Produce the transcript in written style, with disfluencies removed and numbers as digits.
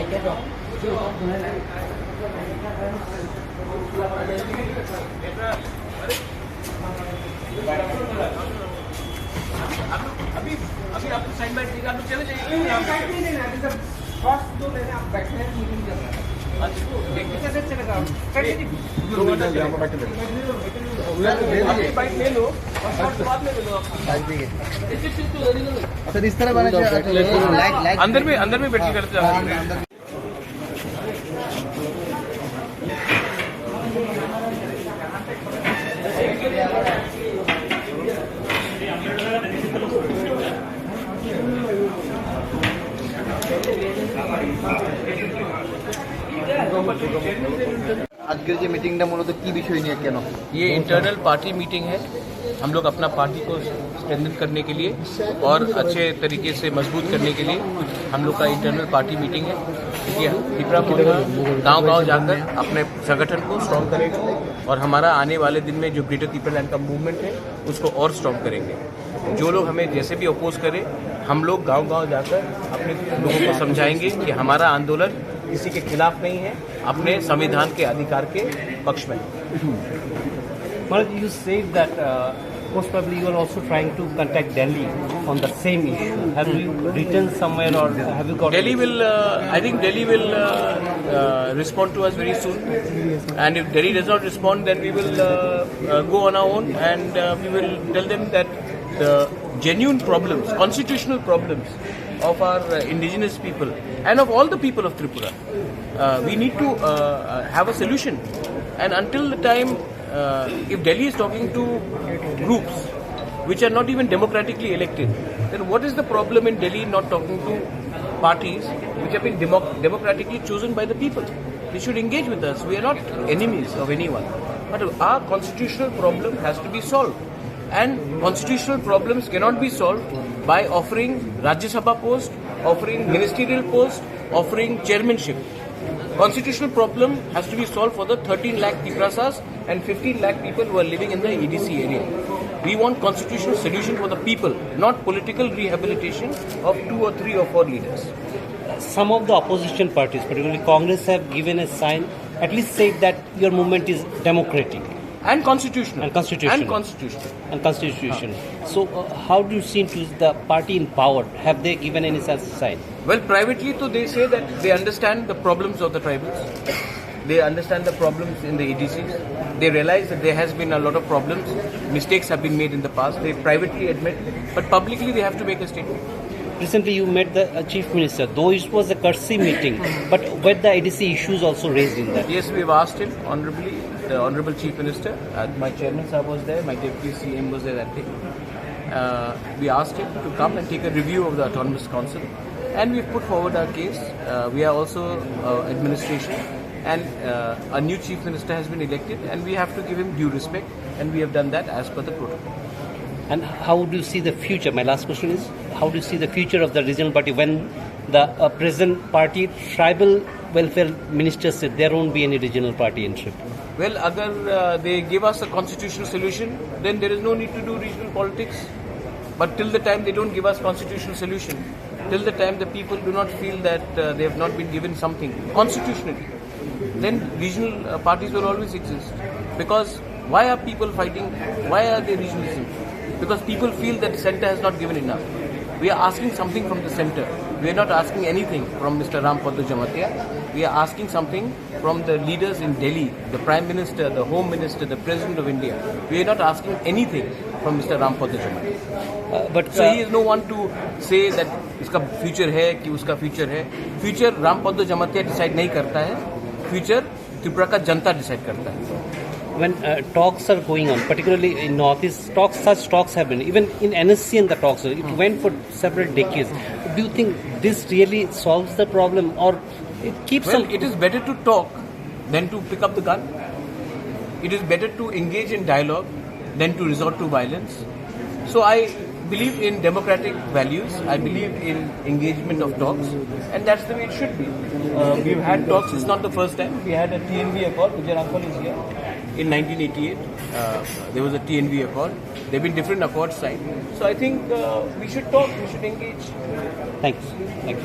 अभी अभी आपको साइड बाइट देगा, आप चले जाइए। कैसे चलेगा? बाइक ले लो और बाद में ले लो। सर इस तरह बना अंदर में बैठ के करते हैं। আজকের যে মিটিংটা মূলত কি বিষয় নিয়ে কেন? ये इंटरनल पार्टी मीटिंग है। हम लोग अपना पार्टी को स्ट्रेंथन करने के लिए और अच्छे तरीके से मजबूत करने के लिए हम लोग का इंटरनल पार्टी मीटिंग है। ये टिपरा मोथा गांव-गांव जाकर अपने संगठन को स्ट्रॉन्ग करेगा और हमारा आने वाले दिन में जो ग्रेटर टिपरा लैंड का मूवमेंट है उसको और स्ट्रॉन्ग करेंगे। जो लोग हमें जैसे भी अपोज करें, हम लोग गांव-गांव जाकर अपने लोगों को समझाएंगे कि हमारा आंदोलन किसी के खिलाफ नहीं है, अपने संविधान के अधिकार के पक्ष में। Well, you said that most probably you are also trying to contact Delhi on the same issue. Have you written somewhere or have you got? Delhi will, I think Delhi will respond to us very soon. And if Delhi does not respond, then we will go on our own and we will tell them that the genuine problems, constitutional problems of our indigenous people and of all the people of Tripura, we need to have a solution. And until the time, if Delhi is talking to groups which are not even democratically elected, then what is the problem in Delhi not talking to parties which have been democratically chosen by the people? They should engage with us. We are not enemies of anyone. But our constitutional problem has to be solved. And constitutional problems cannot be solved by offering Rajya Sabha post, offering ministerial post, offering chairmanship. Constitutional problem has to be solved for the 13 lakh Tiprasas and 15 lakh people who are living in the EDC area. We want constitutional solution for the people, not political rehabilitation of 2 or 3 or 4 leaders. Some of the opposition parties, particularly Congress, have given a sign, at least said that your movement is democratic. And constitutional. And constitutional. And constitutional. And constitution. So, how do you see to the party in power? Have they given any such sign? Well, privately, so they say that they understand the problems of the tribals. They understand the problems in the EDCs. They realize that there has been a lot of problems. Mistakes have been made in the past. They privately admit, but publicly they have to make a statement. Recently, you met the Chief Minister, though it was a courtesy meeting, but were the EDC issues also raised in that? Yes, we have asked him honorably, the Honorable Chief Minister. My Chairman Sahab was there, my Deputy CM was there that day. We asked him to come and take a review of the Autonomous Council, and we've put forward our case. We are also administration, and a new Chief Minister has been elected, and we have to give him due respect, and we have done that as per the protocol. And how do you see the future? My last question is, how do you see the future of the regional party when the present party, tribal welfare minister said there won't be any regional party in Tripura? Well, agar they give us a constitutional solution, then there is no need to do regional politics. But till the time they don't give us constitutional solution, till the time the people do not feel that they have not been given something constitutionally, then regional parties will always exist. Because why are people fighting? Why are they regionalism? Because people feel that the centre has not given enough. We are asking something from the centre. We are not asking anything from Mr. Manikya. We are asking something from the leaders in Delhi, the Prime Minister, the Home Minister, the President of India. We are not asking anything from Mr. Manikya. So he is no one to say that इसका future है कि उसका future है. Future Rampad Jamatia decide नहीं करता है. Future Tripura का जनता decide करता है. When talks are going on, particularly in Northeast, such talks have been, even in NSC and the talks, it went for several decades. Do you think this really solves the problem or it keeps it is better to talk than to pick up the gun. It is better to engage in dialogue than to resort to violence. So I believe in democratic values. I believe in engagement of talks, and that's the way it should be. We've had talks. It's not the first time. We had a TNV accord. Vijay Uncle is here. In 1988, there was a TNV accord. There have been different accords signed. So I think we should talk. We should engage. Thanks. Thanks.